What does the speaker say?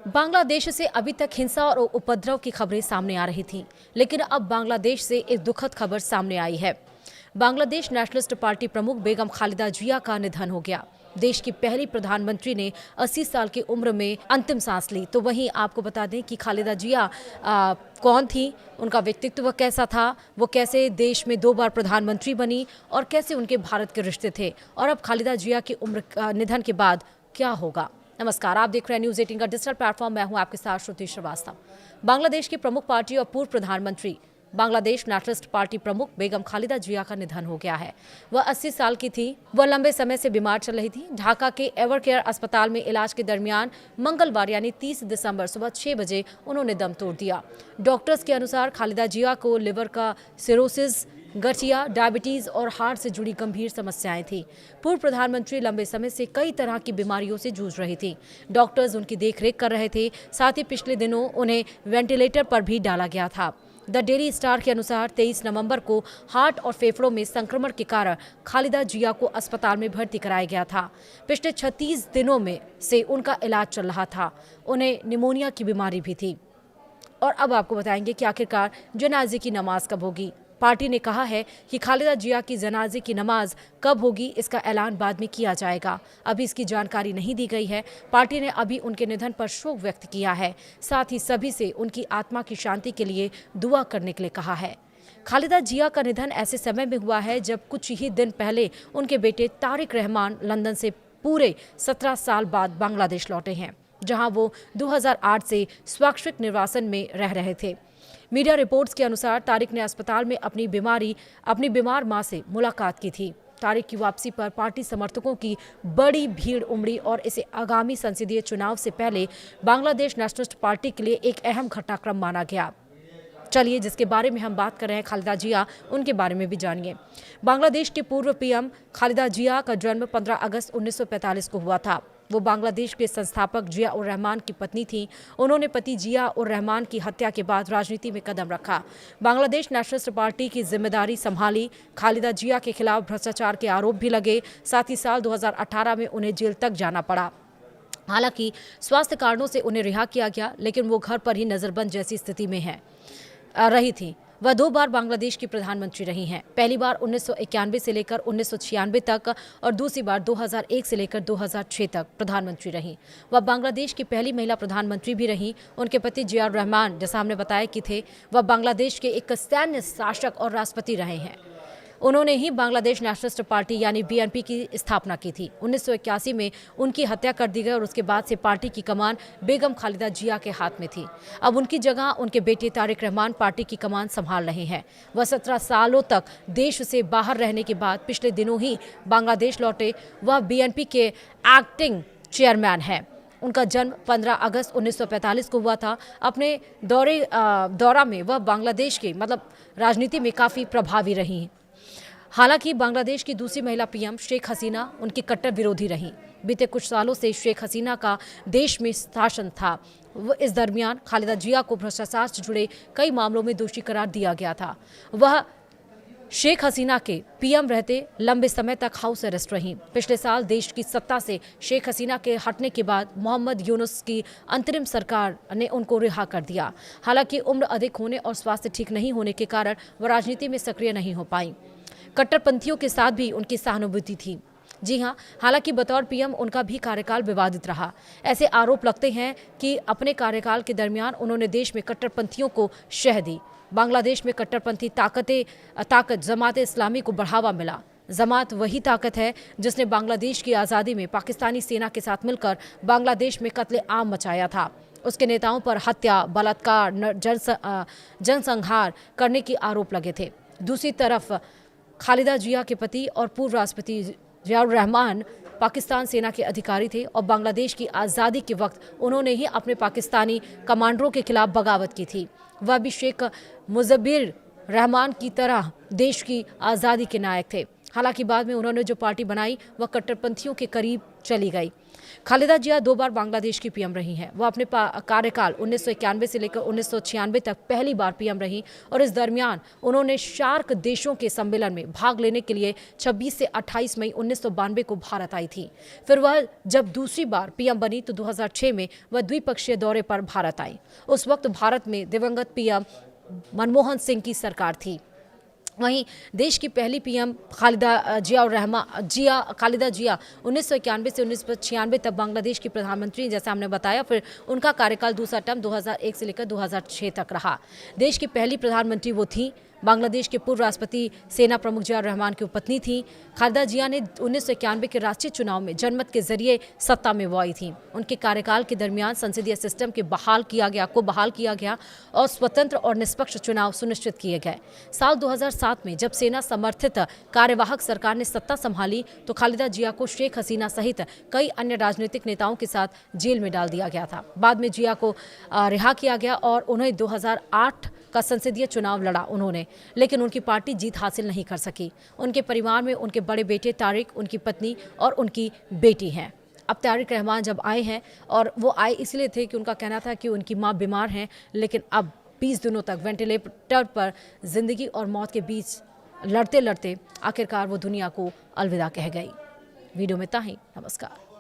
बांग्लादेश से अभी तक हिंसा और उपद्रव की खबरें सामने आ रही थीं, लेकिन अब बांग्लादेश से एक दुखद खबर सामने आई है। बांग्लादेश नेशनलिस्ट पार्टी प्रमुख बेगम खालिदा जिया का निधन हो गया। देश की पहली प्रधानमंत्री ने 80 साल की उम्र में अंतिम सांस ली। तो वहीं आपको बता दें कि खालिदा जिया कौन थी, उनका व्यक्तित्व कैसा था, वो कैसे देश में 2 बार प्रधानमंत्री बनी और कैसे उनके भारत के रिश्ते थे, और अब खालिदा जिया की निधन के बाद क्या होगा। नमस्कार, आप देख रहे हैं न्यूज़ 18 का डिजिटल प्लेटफॉर्म। मैं हूं आपके साथ श्रुति श्रीवास्तव। बांग्लादेश की प्रमुख पार्टी और पूर्व प्रधानमंत्री बांग्लादेश नेशनलिस्ट पार्टी प्रमुख बेगम खालिदा जिया का निधन हो गया है। वह 80 साल की थी। वह लंबे समय से बीमार चल रही थी। ढाका के एवरकेयर अस्पताल में इलाज के दरमियान मंगलवार यानी 30 दिसंबर सुबह 6 बजे उन्होंने दम तोड़ दिया। डॉक्टर्स के अनुसार खालिदा जिया को लिवर का सिरोसिस, गठिया, डायबिटीज और हार्ट से जुड़ी गंभीर समस्याएं थी। पूर्व प्रधानमंत्री लंबे समय से कई तरह की बीमारियों से जूझ रही थी। डॉक्टर्स उनकी देखरेख कर रहे थे। साथ ही पिछले दिनों उन्हें वेंटिलेटर पर भी डाला गया था। द डेली स्टार के अनुसार 23 नवंबर को हार्ट और फेफड़ों में संक्रमण के कारण खालिदा जिया को अस्पताल में भर्ती कराया गया था। पिछले 36 दिनों में से उनका इलाज चल रहा था। उन्हें निमोनिया की बीमारी भी थी। और अब आपको बताएंगे कि आखिरकार जनाजे की नमाज कब होगी। पार्टी ने कहा है कि खालिदा जिया की जनाजे की नमाज कब होगी, इसका ऐलान बाद में किया जाएगा। अभी इसकी जानकारी नहीं दी गई है। पार्टी ने अभी उनके निधन पर शोक व्यक्त किया है। साथ ही सभी से उनकी आत्मा की शांति के लिए दुआ करने के लिए कहा है। खालिदा जिया का निधन ऐसे समय में हुआ है जब कुछ ही दिन पहले उनके बेटे तारिक रहमान लंदन से पूरे 17 साल बाद बांग्लादेश लौटे हैं, जहां वो 2008 से स्वैच्छिक निर्वासन में रह रहे थे। मीडिया रिपोर्ट्स के अनुसार तारिक ने अस्पताल में अपनी बीमार मां से मुलाकात की थी। तारिक की वापसी पर पार्टी समर्थकों की बड़ी भीड़ उमड़ी और इसे आगामी संसदीय चुनाव से पहले बांग्लादेश नेशनलिस्ट पार्टी के लिए एक अहम घटनाक्रम माना गया। चलिए, जिसके बारे में हम बात कर रहे हैं खालिदा जिया, उनके बारे में भी जानिए। बांग्लादेश के पूर्व पीएम खालिदा जिया का जन्म 15 अगस्त 1945 को हुआ था। वो बांग्लादेश के संस्थापक जिया उर रहमान की पत्नी थी। उन्होंने पति जिया उर रहमान की हत्या के बाद राजनीति में कदम रखा। बांग्लादेश नेशनलिस्ट पार्टी की जिम्मेदारी संभाली। खालिदा जिया के खिलाफ भ्रष्टाचार के आरोप भी लगे। साथ ही साल 2018 में उन्हें जेल तक जाना पड़ा। हालांकि स्वास्थ्य कारणों से उन्हें रिहा किया गया, लेकिन वो घर पर ही नजरबंद जैसी स्थिति में रही थी। वह 2 बार बांग्लादेश की प्रधानमंत्री रही हैं। पहली बार 1991 से लेकर 1996 तक और दूसरी बार 2001 से लेकर 2006 तक प्रधानमंत्री रहीं। वह बांग्लादेश की पहली महिला प्रधानमंत्री भी रहीं। उनके पति जिया उर रहमान, जैसा हमने बताया कि थे, वह बांग्लादेश के एक सैन्य शासक और राष्ट्रपति रहे हैं। उन्होंने ही बांग्लादेश नेशनलिस्ट पार्टी यानी बीएनपी की स्थापना की थी। 1981 में उनकी हत्या कर दी गई और उसके बाद से पार्टी की कमान बेगम खालिदा जिया के हाथ में थी। अब उनकी जगह उनके बेटे तारिक रहमान पार्टी की कमान संभाल रहे हैं। वह 17 सालों तक देश से बाहर रहने के बाद पिछले दिनों ही बांग्लादेश लौटे। वह बीएनपी के एक्टिंग चेयरमैन हैं। उनका जन्म 15 अगस्त 1945 को हुआ था। अपने दौरा में वह बांग्लादेश के राजनीति में काफ़ी प्रभावी रही। हालांकि बांग्लादेश की दूसरी महिला पीएम शेख हसीना उनकी कट्टर विरोधी रहीं। बीते कुछ सालों से शेख हसीना का देश में शासन था। इस दरमियान खालिदा जिया को भ्रष्टाचार से जुड़े कई मामलों में दोषी करार दिया गया था। वह शेख हसीना के पीएम रहते लंबे समय तक हाउस अरेस्ट रहीं। पिछले साल देश की सत्ता से शेख हसीना के हटने के बाद मोहम्मद यूनुस की अंतरिम सरकार ने उनको रिहा कर दिया। हालांकि उम्र अधिक होने और स्वास्थ्य ठीक नहीं होने के कारण वह राजनीति में सक्रिय नहीं हो पाई। कट्टरपंथियों के साथ भी उनकी सहानुभूति थी। जी हां, हालांकि बतौर पीएम उनका भी कार्यकाल विवादित रहा। ऐसे आरोप लगते हैं कि अपने कार्यकाल के दरमियान उन्होंने देश में कट्टरपंथियों को शह दी। बांग्लादेश में कट्टरपंथी ताकत जमात इस्लामी को बढ़ावा मिला। जमात वही ताकत है जिसने बांग्लादेश की आज़ादी में पाकिस्तानी सेना के साथ मिलकर बांग्लादेश में कत्ले-आम मचाया था। उसके नेताओं पर हत्या, बलात्कार, जनसंहार करने के आरोप लगे थे। दूसरी तरफ खालिदा जिया के पति और पूर्व राष्ट्रपति जिया उर रहमान पाकिस्तान सेना के अधिकारी थे और बांग्लादेश की आज़ादी के वक्त उन्होंने ही अपने पाकिस्तानी कमांडरों के खिलाफ बगावत की थी। वह भी शेख मुजब्बिर रहमान की तरह देश की आज़ादी के नायक थे। हालांकि बाद में उन्होंने जो पार्टी बनाई वह कट्टरपंथियों के करीब चली गई। खालिदा जिया 2 बार बांग्लादेश की पीएम रही हैं। वो अपने कार्यकाल 1991 से लेकर 1996 तक पहली बार पीएम रही और इस दरमियान उन्होंने सार्क देशों के सम्मेलन में भाग लेने के लिए 26 से 28 मई 1992 को भारत आई थी। फिर वह जब दूसरी बार पीएम बनी तो 2006 में वह द्विपक्षीय दौरे पर भारत आई। उस वक्त भारत में दिवंगत पीएम मनमोहन सिंह की सरकार थी। वहीं देश की पहली पीएम खालिदा जिया 1991 से 1996 तक बांग्लादेश की प्रधानमंत्री, जैसा हमने बताया। फिर उनका कार्यकाल दूसरा टर्म 2001 से लेकर 2006 तक रहा। देश की पहली प्रधानमंत्री वो थी। बांग्लादेश के पूर्व राष्ट्रपति सेना प्रमुख जिया रहमान की उपपत्नी थी। खालिदा जिया ने 1991 के राष्ट्रीय चुनाव में जनमत के जरिए सत्ता में वो आई थी। उनके कार्यकाल के दरमियान संसदीय सिस्टम को बहाल किया गया और स्वतंत्र और निष्पक्ष चुनाव सुनिश्चित किए गए। साल 2007 में जब सेना समर्थित कार्यवाहक सरकार ने सत्ता संभाली तो खालिदा जिया को शेख हसीना सहित कई अन्य राजनीतिक नेताओं के साथ जेल में डाल दिया गया था। बाद में जिया को रिहा किया गया और उन्हें 2008 का संसदीय चुनाव लड़ा उन्होंने, लेकिन उनकी पार्टी जीत हासिल नहीं कर सकी। उनके परिवार में उनके बड़े बेटे तारिक, उनकी पत्नी और उनकी बेटी हैं। अब तारिक रहमान जब आए हैं और वो आए इसलिए थे कि उनका कहना था कि उनकी मां बीमार हैं, लेकिन अब 20 दिनों तक वेंटिलेटर पर जिंदगी और मौत के बीच लड़ते लड़ते आखिरकार वो दुनिया को अलविदा कह गई। वीडियो में ताही, नमस्कार।